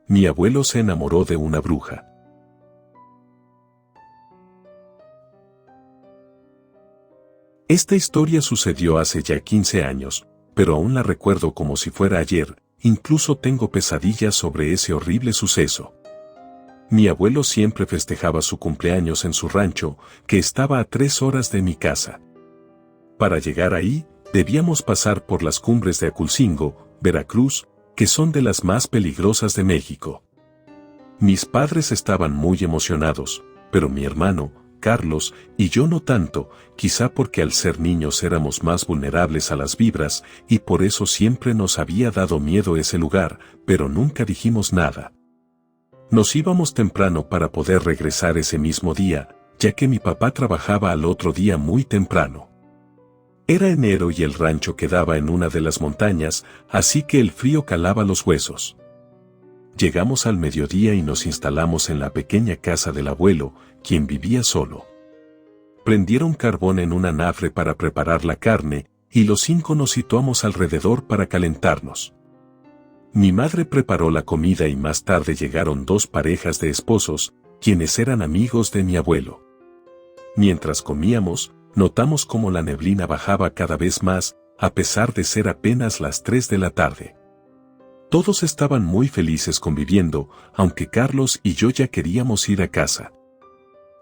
Mi abuelo se enamoró de una bruja. Esta historia sucedió hace ya 15 años, pero aún la recuerdo como si fuera ayer, incluso tengo pesadillas sobre ese horrible suceso. Mi abuelo siempre festejaba su cumpleaños en su rancho, que estaba a 3 horas de mi casa. Para llegar ahí, debíamos pasar por las cumbres de Aculcingo, Veracruz, que son de las más peligrosas de México. Mis padres estaban muy emocionados, pero mi hermano, Carlos, y yo no tanto, quizá porque al ser niños éramos más vulnerables a las vibras, y por eso siempre nos había dado miedo ese lugar, pero nunca dijimos nada. Nos íbamos temprano para poder regresar ese mismo día, ya que mi papá trabajaba al otro día muy temprano. Era enero y el rancho quedaba en una de las montañas, así que el frío calaba los huesos. Llegamos al mediodía y nos instalamos en la pequeña casa del abuelo, quien vivía solo. Prendieron carbón en un anafre para preparar la carne, y los 5 nos situamos alrededor para calentarnos. Mi madre preparó la comida y más tarde llegaron 2 parejas de esposos, quienes eran amigos de mi abuelo. Mientras comíamos, notamos cómo la neblina bajaba cada vez más, a pesar de ser apenas las 3 de la tarde. Todos estaban muy felices conviviendo, aunque Carlos y yo ya queríamos ir a casa.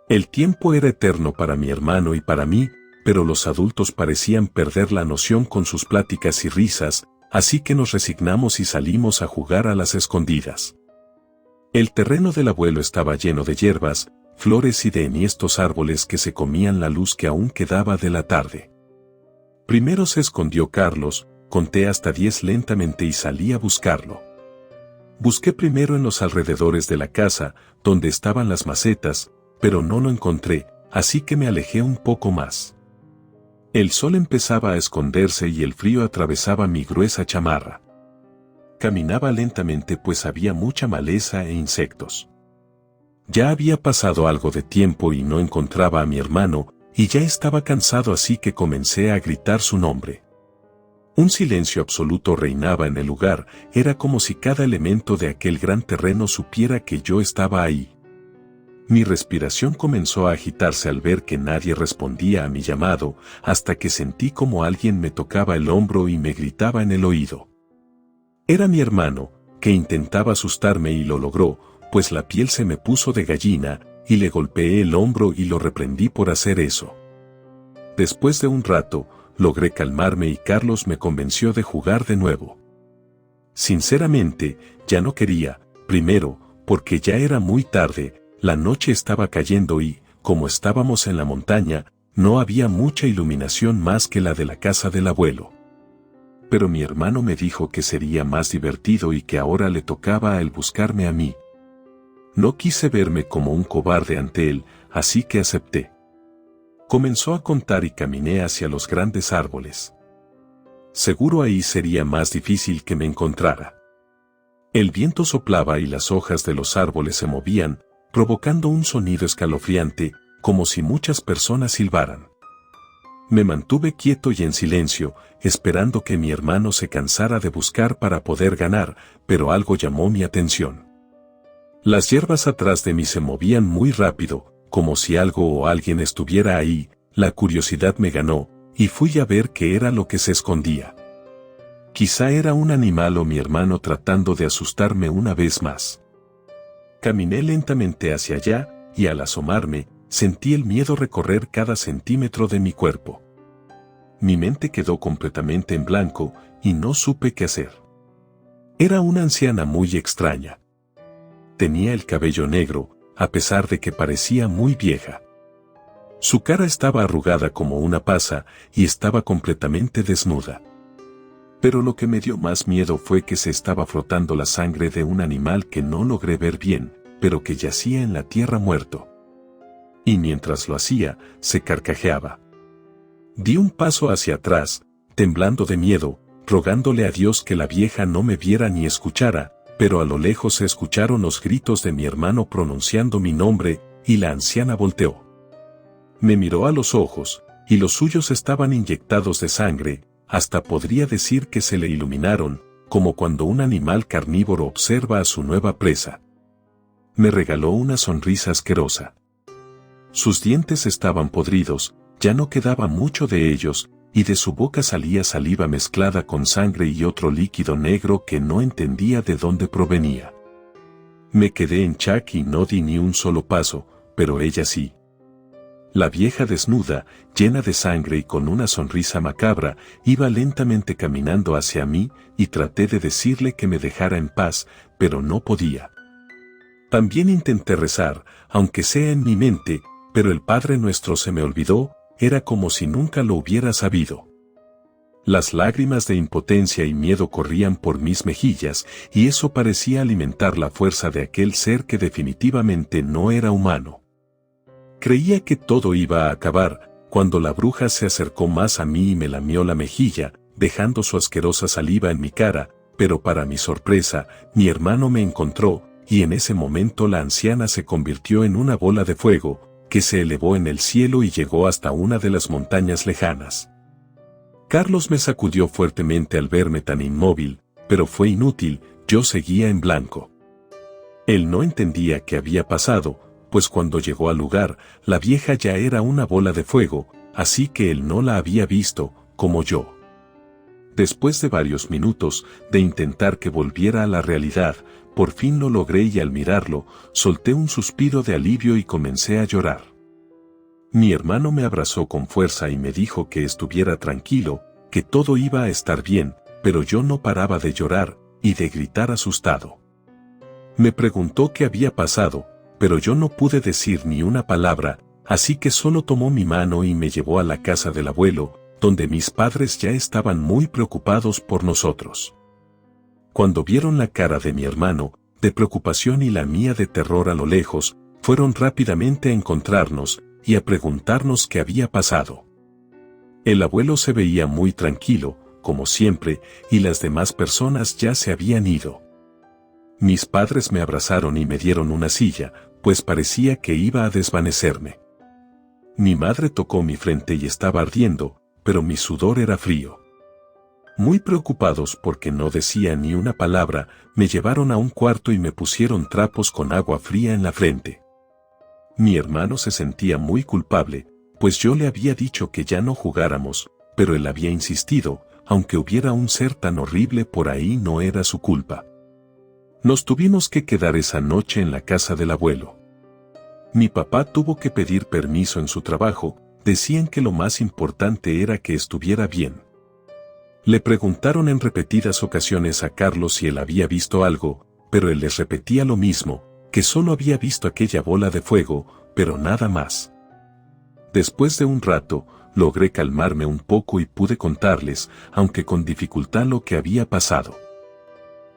El tiempo era eterno para mi hermano y para mí, pero los adultos parecían perder la noción con sus pláticas y risas, así que nos resignamos y salimos a jugar a las escondidas. El terreno del abuelo estaba lleno de hierbas, flores y de enhiestos árboles que se comían la luz que aún quedaba de la tarde. Primero se escondió Carlos, conté hasta 10 lentamente y salí a buscarlo. Busqué primero en los alrededores de la casa, donde estaban las macetas, pero no lo encontré, así que me alejé un poco más. El sol empezaba a esconderse y el frío atravesaba mi gruesa chamarra. Caminaba lentamente pues había mucha maleza e insectos. Ya había pasado algo de tiempo y no encontraba a mi hermano, y ya estaba cansado así que comencé a gritar su nombre. Un silencio absoluto reinaba en el lugar, era como si cada elemento de aquel gran terreno supiera que yo estaba ahí. Mi respiración comenzó a agitarse al ver que nadie respondía a mi llamado, hasta que sentí como alguien me tocaba el hombro y me gritaba en el oído. Era mi hermano, que intentaba asustarme y lo logró, pues la piel se me puso de gallina, y le golpeé el hombro y lo reprendí por hacer eso. Después de un rato, logré calmarme y Carlos me convenció de jugar de nuevo. Sinceramente, ya no quería, primero, porque ya era muy tarde, la noche estaba cayendo y, como estábamos en la montaña, no había mucha iluminación más que la de la casa del abuelo. Pero mi hermano me dijo que sería más divertido y que ahora le tocaba a él buscarme a mí. No quise verme como un cobarde ante él, así que acepté. Comenzó a contar y caminé hacia los grandes árboles. Seguro ahí sería más difícil que me encontrara. El viento soplaba y las hojas de los árboles se movían, provocando un sonido escalofriante, como si muchas personas silbaran. Me mantuve quieto y en silencio, esperando que mi hermano se cansara de buscar para poder ganar, pero algo llamó mi atención. Las hierbas atrás de mí se movían muy rápido, como si algo o alguien estuviera ahí. La curiosidad me ganó, y fui a ver qué era lo que se escondía. Quizá era un animal o mi hermano tratando de asustarme una vez más. Caminé lentamente hacia allá, y al asomarme, sentí el miedo recorrer cada centímetro de mi cuerpo. Mi mente quedó completamente en blanco, y no supe qué hacer. Era una anciana muy extraña. Tenía el cabello negro, a pesar de que parecía muy vieja. Su cara estaba arrugada como una pasa, y estaba completamente desnuda. Pero lo que me dio más miedo fue que se estaba frotando la sangre de un animal que no logré ver bien, pero que yacía en la tierra muerto. Y mientras lo hacía, se carcajeaba. Di un paso hacia atrás, temblando de miedo, rogándole a Dios que la vieja no me viera ni escuchara, pero a lo lejos se escucharon los gritos de mi hermano pronunciando mi nombre, y la anciana volteó. Me miró a los ojos, y los suyos estaban inyectados de sangre, hasta podría decir que se le iluminaron, como cuando un animal carnívoro observa a su nueva presa. Me regaló una sonrisa asquerosa. Sus dientes estaban podridos, ya no quedaba mucho de ellos, y de su boca salía saliva mezclada con sangre y otro líquido negro que no entendía de dónde provenía. Me quedé en shock y no di ni un solo paso, pero ella sí. La vieja desnuda, llena de sangre y con una sonrisa macabra, iba lentamente caminando hacia mí y traté de decirle que me dejara en paz, pero no podía. También intenté rezar, aunque sea en mi mente, pero el Padre Nuestro se me olvidó, era como si nunca lo hubiera sabido. Las lágrimas de impotencia y miedo corrían por mis mejillas, y eso parecía alimentar la fuerza de aquel ser que definitivamente no era humano. Creía que todo iba a acabar, cuando la bruja se acercó más a mí y me lamió la mejilla, dejando su asquerosa saliva en mi cara, pero para mi sorpresa, mi hermano me encontró, y en ese momento la anciana se convirtió en una bola de fuego, que se elevó en el cielo y llegó hasta una de las montañas lejanas. Carlos me sacudió fuertemente al verme tan inmóvil, pero fue inútil, yo seguía en blanco. Él no entendía qué había pasado, pues cuando llegó al lugar, la vieja ya era una bola de fuego, así que él no la había visto, como yo. Después de varios minutos de intentar que volviera a la realidad, por fin lo logré y al mirarlo, solté un suspiro de alivio y comencé a llorar. Mi hermano me abrazó con fuerza y me dijo que estuviera tranquilo, que todo iba a estar bien, pero yo no paraba de llorar y de gritar asustado. Me preguntó qué había pasado, pero yo no pude decir ni una palabra, así que solo tomó mi mano y me llevó a la casa del abuelo, donde mis padres ya estaban muy preocupados por nosotros. Cuando vieron la cara de mi hermano, de preocupación y la mía de terror a lo lejos, fueron rápidamente a encontrarnos y a preguntarnos qué había pasado. El abuelo se veía muy tranquilo, como siempre, y las demás personas ya se habían ido. Mis padres me abrazaron y me dieron una silla, pues parecía que iba a desvanecerme. Mi madre tocó mi frente y estaba ardiendo, pero mi sudor era frío. Muy preocupados porque no decía ni una palabra, me llevaron a un cuarto y me pusieron trapos con agua fría en la frente. Mi hermano se sentía muy culpable, pues yo le había dicho que ya no jugáramos, pero él había insistido, aunque hubiera un ser tan horrible por ahí no era su culpa. Nos tuvimos que quedar esa noche en la casa del abuelo. Mi papá tuvo que pedir permiso en su trabajo, decían que lo más importante era que estuviera bien. Le preguntaron en repetidas ocasiones a Carlos si él había visto algo, pero él les repetía lo mismo, que solo había visto aquella bola de fuego, pero nada más. Después de un rato, logré calmarme un poco y pude contarles, aunque con dificultad, lo que había pasado.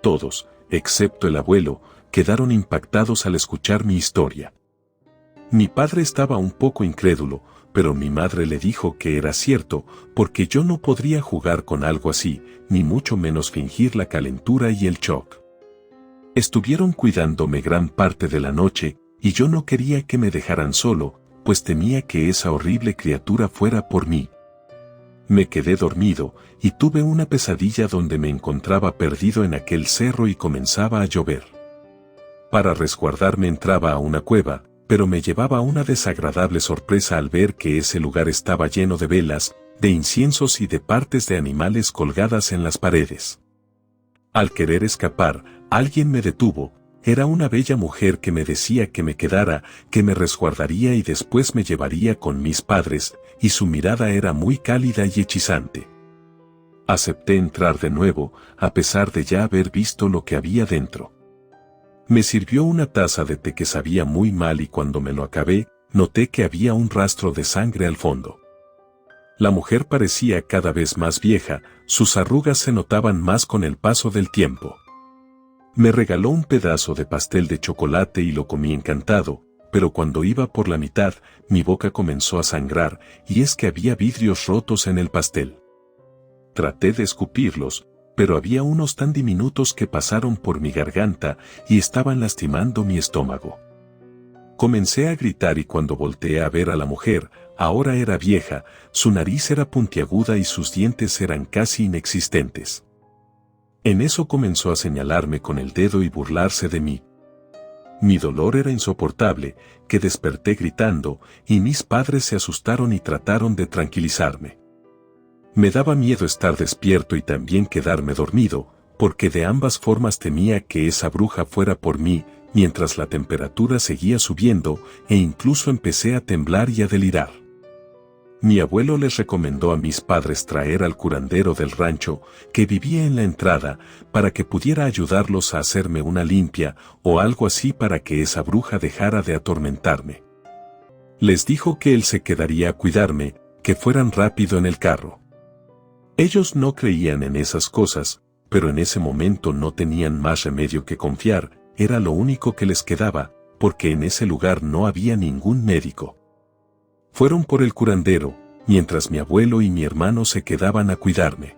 Todos, excepto el abuelo, quedaron impactados al escuchar mi historia. Mi padre estaba un poco incrédulo, pero mi madre le dijo que era cierto, porque yo no podría jugar con algo así, ni mucho menos fingir la calentura y el shock. Estuvieron cuidándome gran parte de la noche, y yo no quería que me dejaran solo, pues temía que esa horrible criatura fuera por mí. Me quedé dormido, y tuve una pesadilla donde me encontraba perdido en aquel cerro y comenzaba a llover. Para resguardarme entraba a una cueva, pero me llevaba una desagradable sorpresa al ver que ese lugar estaba lleno de velas, de inciensos y de partes de animales colgadas en las paredes. Al querer escapar, alguien me detuvo. Era una bella mujer que me decía que me quedara, que me resguardaría y después me llevaría con mis padres, y su mirada era muy cálida y hechizante. Acepté entrar de nuevo, a pesar de ya haber visto lo que había dentro. Me sirvió una taza de té que sabía muy mal y cuando me lo acabé, noté que había un rastro de sangre al fondo. La mujer parecía cada vez más vieja, sus arrugas se notaban más con el paso del tiempo. Me regaló un pedazo de pastel de chocolate y lo comí encantado, pero cuando iba por la mitad, mi boca comenzó a sangrar, y es que había vidrios rotos en el pastel. Traté de escupirlos, pero había unos tan diminutos que pasaron por mi garganta y estaban lastimando mi estómago. Comencé a gritar y cuando volteé a ver a la mujer, ahora era vieja, su nariz era puntiaguda y sus dientes eran casi inexistentes. En eso comenzó a señalarme con el dedo y burlarse de mí. Mi dolor era insoportable, que desperté gritando, y mis padres se asustaron y trataron de tranquilizarme. Me daba miedo estar despierto y también quedarme dormido, porque de ambas formas temía que esa bruja fuera por mí, mientras la temperatura seguía subiendo, e incluso empecé a temblar y a delirar. Mi abuelo les recomendó a mis padres traer al curandero del rancho, que vivía en la entrada, para que pudiera ayudarlos a hacerme una limpia o algo así para que esa bruja dejara de atormentarme. Les dijo que él se quedaría a cuidarme, que fueran rápido en el carro. Ellos no creían en esas cosas, pero en ese momento no tenían más remedio que confiar, era lo único que les quedaba, porque en ese lugar no había ningún médico. Fueron por el curandero, mientras mi abuelo y mi hermano se quedaban a cuidarme.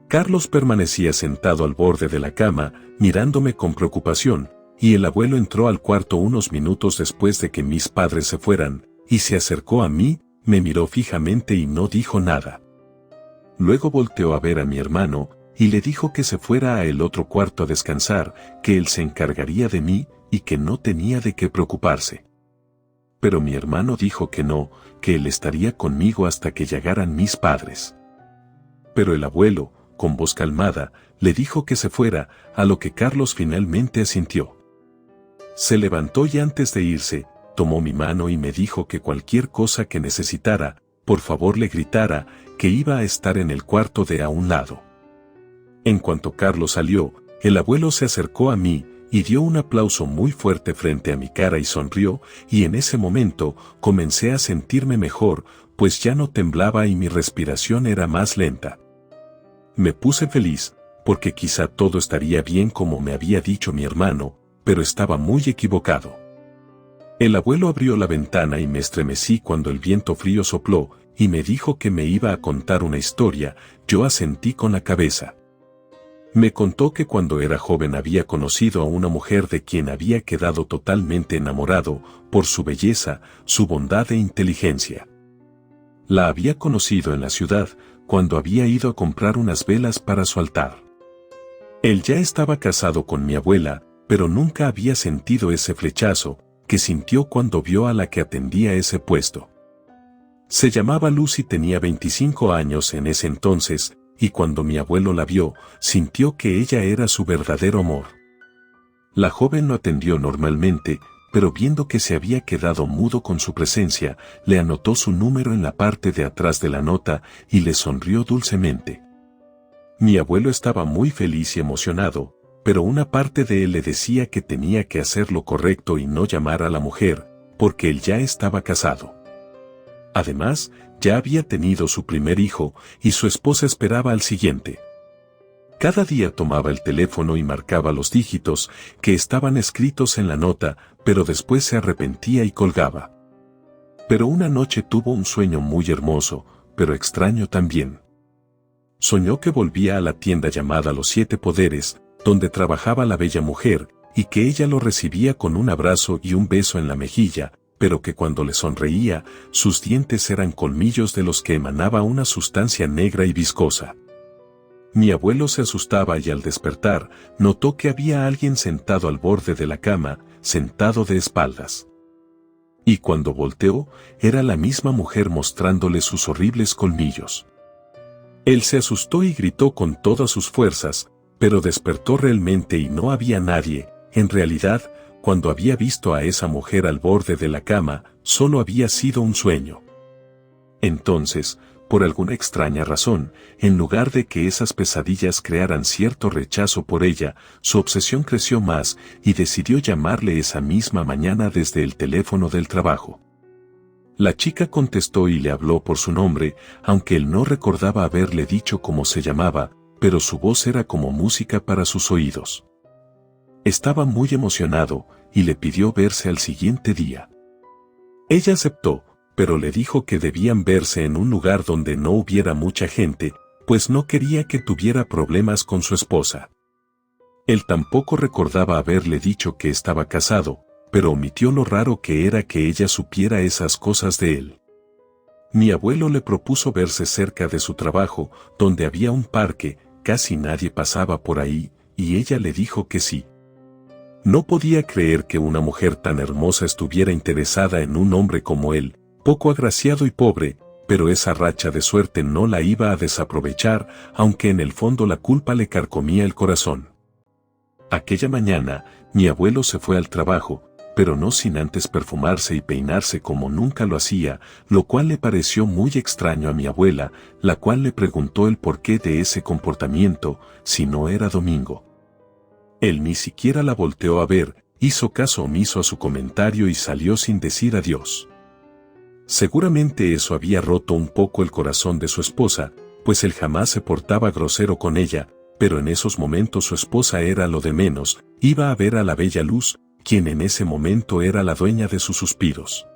Carlos permanecía sentado al borde de la cama, mirándome con preocupación, y el abuelo entró al cuarto unos minutos después de que mis padres se fueran, y se acercó a mí, me miró fijamente y no dijo nada. Luego volteó a ver a mi hermano, y le dijo que se fuera a el otro cuarto a descansar, que él se encargaría de mí, y que no tenía de qué preocuparse. Pero mi hermano dijo que no, que él estaría conmigo hasta que llegaran mis padres. Pero el abuelo, con voz calmada, le dijo que se fuera, a lo que Carlos finalmente asintió. Se levantó y antes de irse, tomó mi mano y me dijo que cualquier cosa que necesitara, por favor le gritara, que iba a estar en el cuarto de a un lado. En cuanto Carlos salió, el abuelo se acercó a mí, y dio un aplauso muy fuerte frente a mi cara y sonrió, y en ese momento comencé a sentirme mejor, pues ya no temblaba y mi respiración era más lenta. Me puse feliz, porque quizá todo estaría bien como me había dicho mi hermano, pero estaba muy equivocado. El abuelo abrió la ventana y me estremecí cuando el viento frío sopló, y me dijo que me iba a contar una historia. Yo asentí con la cabeza. Me contó que cuando era joven había conocido a una mujer de quien había quedado totalmente enamorado, por su belleza, su bondad e inteligencia. La había conocido en la ciudad, cuando había ido a comprar unas velas para su altar. Él ya estaba casado con mi abuela, pero nunca había sentido ese flechazo que sintió cuando vio a la que atendía ese puesto. Se llamaba Luz y tenía 25 años en ese entonces, y cuando mi abuelo la vio, sintió que ella era su verdadero amor. La joven lo atendió normalmente, pero viendo que se había quedado mudo con su presencia, le anotó su número en la parte de atrás de la nota y le sonrió dulcemente. Mi abuelo estaba muy feliz y emocionado, pero una parte de él le decía que tenía que hacer lo correcto y no llamar a la mujer, porque él ya estaba casado. Además, ya había tenido su primer hijo, y su esposa esperaba al siguiente. Cada día tomaba el teléfono y marcaba los dígitos que estaban escritos en la nota, pero después se arrepentía y colgaba. Pero una noche tuvo un sueño muy hermoso, pero extraño también. Soñó que volvía a la tienda llamada Los Siete Poderes, donde trabajaba la bella mujer, y que ella lo recibía con un abrazo y un beso en la mejilla, pero que cuando le sonreía, sus dientes eran colmillos de los que emanaba una sustancia negra y viscosa. Mi abuelo se asustaba y al despertar, notó que había alguien sentado al borde de la cama, sentado de espaldas. Y cuando volteó, era la misma mujer mostrándole sus horribles colmillos. Él se asustó y gritó con todas sus fuerzas, pero despertó realmente y no había nadie. En realidad, cuando había visto a esa mujer al borde de la cama, solo había sido un sueño. Entonces, por alguna extraña razón, en lugar de que esas pesadillas crearan cierto rechazo por ella, su obsesión creció más y decidió llamarle esa misma mañana desde el teléfono del trabajo. La chica contestó y le habló por su nombre, aunque él no recordaba haberle dicho cómo se llamaba, pero su voz era como música para sus oídos. Estaba muy emocionado y le pidió verse al siguiente día. Ella aceptó, pero le dijo que debían verse en un lugar donde no hubiera mucha gente, pues no quería que tuviera problemas con su esposa. Él tampoco recordaba haberle dicho que estaba casado, pero omitió lo raro que era que ella supiera esas cosas de él. Mi abuelo le propuso verse cerca de su trabajo, donde había un parque, casi nadie pasaba por ahí, y ella le dijo que sí. No podía creer que una mujer tan hermosa estuviera interesada en un hombre como él, poco agraciado y pobre, pero esa racha de suerte no la iba a desaprovechar, aunque en el fondo la culpa le carcomía el corazón. Aquella mañana, mi abuelo se fue al trabajo, pero no sin antes perfumarse y peinarse como nunca lo hacía, lo cual le pareció muy extraño a mi abuela, la cual le preguntó el porqué de ese comportamiento, si no era domingo. Él ni siquiera la volteó a ver, hizo caso omiso a su comentario y salió sin decir adiós. Seguramente eso había roto un poco el corazón de su esposa, pues él jamás se portaba grosero con ella, pero en esos momentos su esposa era lo de menos, iba a ver a la bella Luz, quien en ese momento era la dueña de sus suspiros.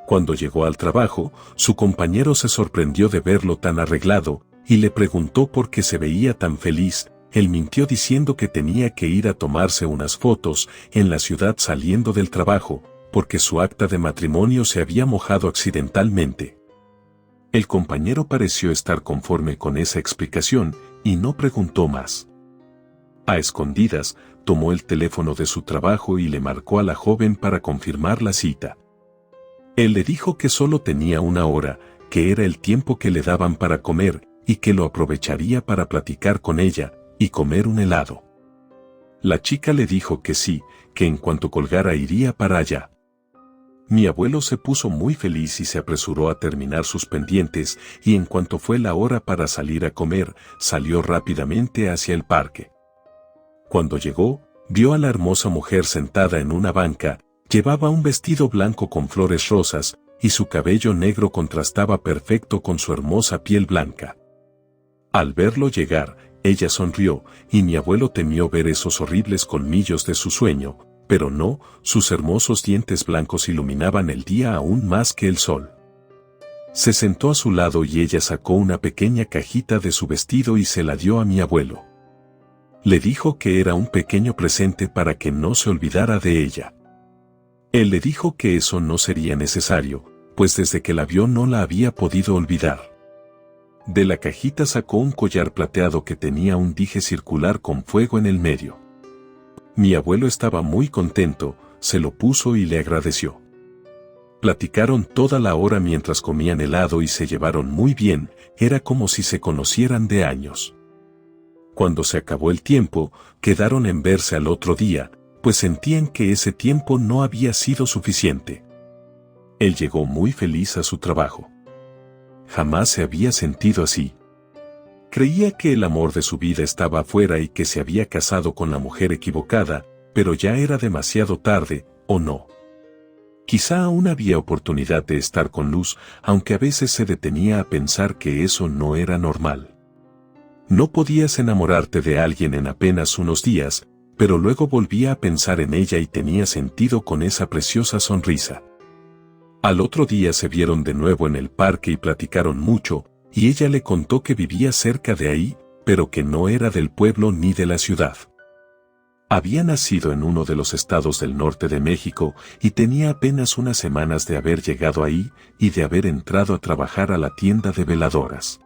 Cuando llegó al trabajo, su compañero se sorprendió de verlo tan arreglado, y le preguntó por qué se veía tan feliz. Él mintió diciendo que tenía que ir a tomarse unas fotos en la ciudad saliendo del trabajo, porque su acta de matrimonio se había mojado accidentalmente. El compañero pareció estar conforme con esa explicación, y no preguntó más. A escondidas, tomó el teléfono de su trabajo y le marcó a la joven para confirmar la cita. Él le dijo que solo tenía una hora, que era el tiempo que le daban para comer, y que lo aprovecharía para platicar con ella, y comer un helado. La chica le dijo que sí, que en cuanto colgara iría para allá. Mi abuelo se puso muy feliz y se apresuró a terminar sus pendientes, y en cuanto fue la hora para salir a comer, salió rápidamente hacia el parque. Cuando llegó, vio a la hermosa mujer sentada en una banca, llevaba un vestido blanco con flores rosas, y su cabello negro contrastaba perfecto con su hermosa piel blanca. Al verlo llegar, ella sonrió, y mi abuelo temió ver esos horribles colmillos de su sueño, pero no, sus hermosos dientes blancos iluminaban el día aún más que el sol. Se sentó a su lado y ella sacó una pequeña cajita de su vestido y se la dio a mi abuelo. Le dijo que era un pequeño presente para que no se olvidara de ella. Él le dijo que eso no sería necesario, pues desde que la vio no la había podido olvidar. De la cajita sacó un collar plateado que tenía un dije circular con fuego en el medio. Mi abuelo estaba muy contento, se lo puso y le agradeció. Platicaron toda la hora mientras comían helado y se llevaron muy bien, era como si se conocieran de años. Cuando se acabó el tiempo, quedaron en verse al otro día, pues sentían que ese tiempo no había sido suficiente. Él llegó muy feliz a su trabajo. Jamás se había sentido así. Creía que el amor de su vida estaba afuera y que se había casado con la mujer equivocada, pero ya era demasiado tarde, ¿o no? Quizá aún había oportunidad de estar con Luz, aunque a veces se detenía a pensar que eso no era normal. No podías enamorarte de alguien en apenas unos días, pero luego volvía a pensar en ella y tenía sentido con esa preciosa sonrisa. Al otro día se vieron de nuevo en el parque y platicaron mucho, y ella le contó que vivía cerca de ahí, pero que no era del pueblo ni de la ciudad. Había nacido en uno de los estados del norte de México y tenía apenas unas semanas de haber llegado ahí y de haber entrado a trabajar a la tienda de veladoras.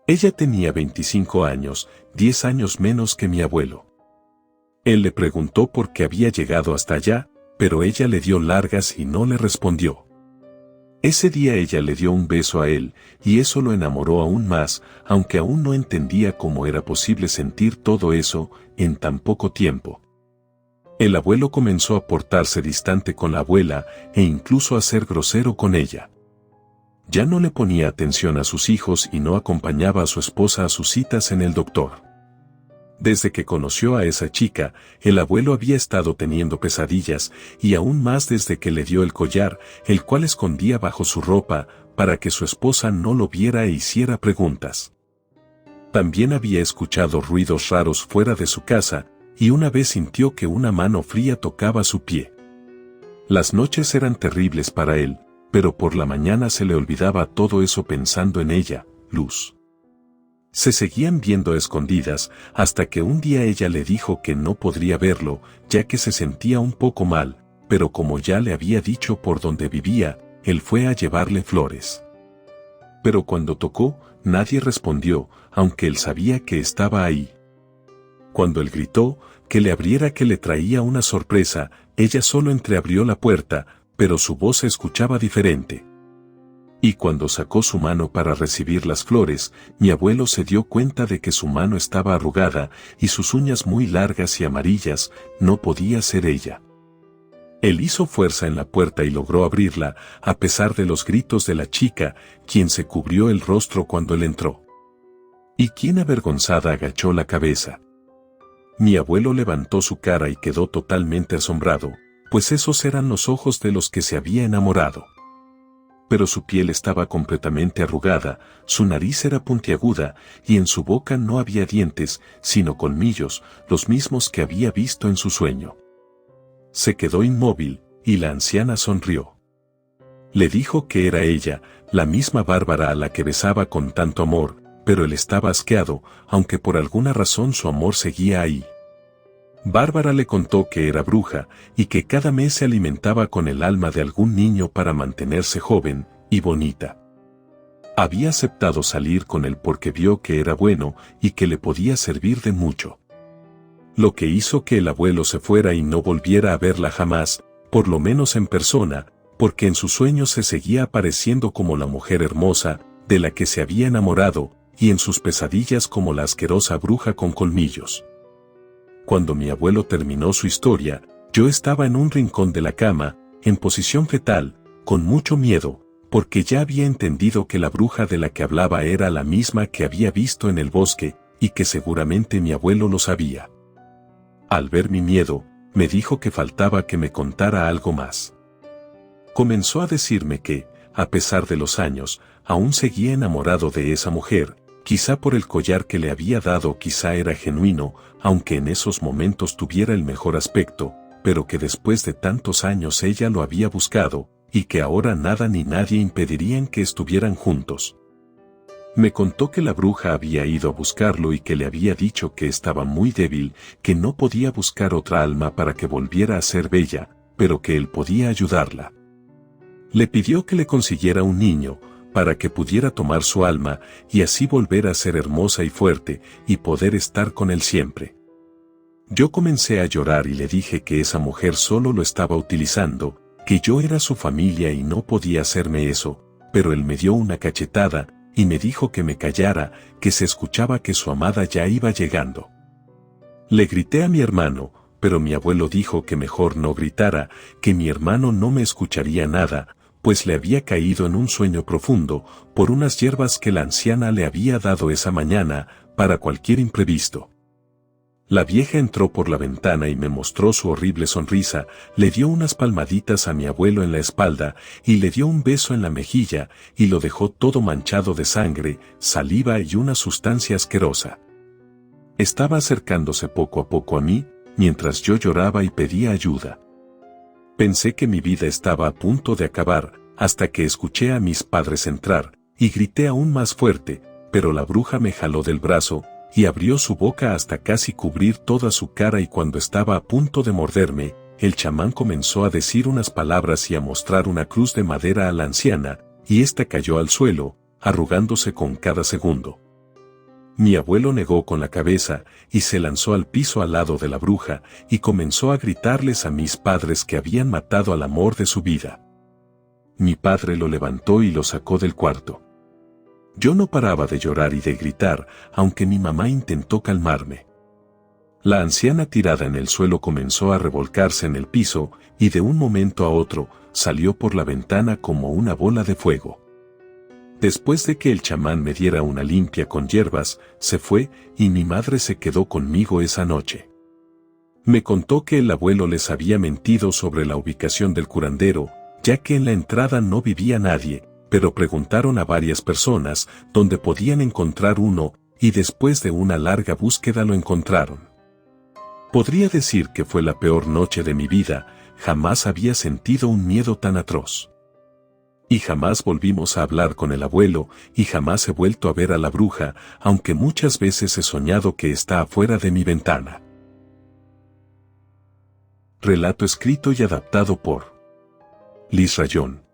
Ella tenía 25 años, 10 años menos que mi abuelo. Él le preguntó por qué había llegado hasta allá, pero ella le dio largas y no le respondió. Ese día ella le dio un beso a él, y eso lo enamoró aún más, aunque aún no entendía cómo era posible sentir todo eso en tan poco tiempo. El abuelo comenzó a portarse distante con la abuela e incluso a ser grosero con ella. Ya no le ponía atención a sus hijos y no acompañaba a su esposa a sus citas en el doctor. Desde que conoció a esa chica, el abuelo había estado teniendo pesadillas, y aún más desde que le dio el collar, el cual escondía bajo su ropa, para que su esposa no lo viera e hiciera preguntas. También había escuchado ruidos raros fuera de su casa, y una vez sintió que una mano fría tocaba su pie. Las noches eran terribles para él, pero por la mañana se le olvidaba todo eso pensando en ella, Luz. Se seguían viendo a escondidas, hasta que un día ella le dijo que no podría verlo, ya que se sentía un poco mal, pero como ya le había dicho por dónde vivía, él fue a llevarle flores. Pero cuando tocó, nadie respondió, aunque él sabía que estaba ahí. Cuando él gritó que le abriera, que le traía una sorpresa, ella solo entreabrió la puerta, pero su voz se escuchaba diferente. Y cuando sacó su mano para recibir las flores, mi abuelo se dio cuenta de que su mano estaba arrugada y sus uñas muy largas y amarillas. No podía ser ella. Él hizo fuerza en la puerta y logró abrirla, a pesar de los gritos de la chica, quien se cubrió el rostro cuando él entró. Y quien avergonzada agachó la cabeza. Mi abuelo levantó su cara y quedó totalmente asombrado, pues esos eran los ojos de los que se había enamorado. Pero su piel estaba completamente arrugada, su nariz era puntiaguda y en su boca no había dientes, sino colmillos, los mismos que había visto en su sueño. Se quedó inmóvil, y la anciana sonrió. Le dijo que era ella, la misma Bárbara a la que besaba con tanto amor, pero él estaba asqueado, aunque por alguna razón su amor seguía ahí. Bárbara le contó que era bruja, y que cada mes se alimentaba con el alma de algún niño para mantenerse joven y bonita. Había aceptado salir con él porque vio que era bueno y que le podía servir de mucho. Lo que hizo que el abuelo se fuera y no volviera a verla jamás, por lo menos en persona, porque en sus sueños se seguía apareciendo como la mujer hermosa, de la que se había enamorado, y en sus pesadillas como la asquerosa bruja con colmillos. Cuando mi abuelo terminó su historia, yo estaba en un rincón de la cama, en posición fetal, con mucho miedo, porque ya había entendido que la bruja de la que hablaba era la misma que había visto en el bosque, y que seguramente mi abuelo lo sabía. Al ver mi miedo, me dijo que faltaba que me contara algo más. Comenzó a decirme que, a pesar de los años, aún seguía enamorado de esa mujer, quizá por el collar que le había dado, quizá era genuino, aunque en esos momentos tuviera el mejor aspecto, pero que después de tantos años ella lo había buscado, y que ahora nada ni nadie impedirían que estuvieran juntos. Me contó que la bruja había ido a buscarlo y que le había dicho que estaba muy débil, que no podía buscar otra alma para que volviera a ser bella, pero que él podía ayudarla. Le pidió que le consiguiera un niño, para que pudiera tomar su alma y así volver a ser hermosa y fuerte, y poder estar con él siempre. Yo comencé a llorar y le dije que esa mujer solo lo estaba utilizando, que yo era su familia y no podía hacerme eso, pero él me dio una cachetada, y me dijo que me callara, que se escuchaba que su amada ya iba llegando. Le grité a mi hermano, pero mi abuelo dijo que mejor no gritara, que mi hermano no me escucharía nada, pues le había caído en un sueño profundo, por unas hierbas que la anciana le había dado esa mañana, para cualquier imprevisto. La vieja entró por la ventana y me mostró su horrible sonrisa, le dio unas palmaditas a mi abuelo en la espalda, y le dio un beso en la mejilla, y lo dejó todo manchado de sangre, saliva y una sustancia asquerosa. Estaba acercándose poco a poco a mí, mientras yo lloraba y pedía ayuda. Pensé que mi vida estaba a punto de acabar, hasta que escuché a mis padres entrar, y grité aún más fuerte, pero la bruja me jaló del brazo, y abrió su boca hasta casi cubrir toda su cara, y cuando estaba a punto de morderme, el chamán comenzó a decir unas palabras y a mostrar una cruz de madera a la anciana, y ésta cayó al suelo, arrugándose con cada segundo. Mi abuelo negó con la cabeza, y se lanzó al piso al lado de la bruja, y comenzó a gritarles a mis padres que habían matado al amor de su vida. Mi padre lo levantó y lo sacó del cuarto. Yo no paraba de llorar y de gritar, aunque mi mamá intentó calmarme. La anciana tirada en el suelo comenzó a revolcarse en el piso, y de un momento a otro, salió por la ventana como una bola de fuego. Después de que el chamán me diera una limpia con hierbas, se fue, y mi madre se quedó conmigo esa noche. Me contó que el abuelo les había mentido sobre la ubicación del curandero, ya que en la entrada no vivía nadie, pero preguntaron a varias personas dónde podían encontrar uno, y después de una larga búsqueda lo encontraron. Podría decir que fue la peor noche de mi vida, jamás había sentido un miedo tan atroz. Y jamás volvimos a hablar con el abuelo, y jamás he vuelto a ver a la bruja, aunque muchas veces he soñado que está afuera de mi ventana. Relato escrito y adaptado por Liz Rayón.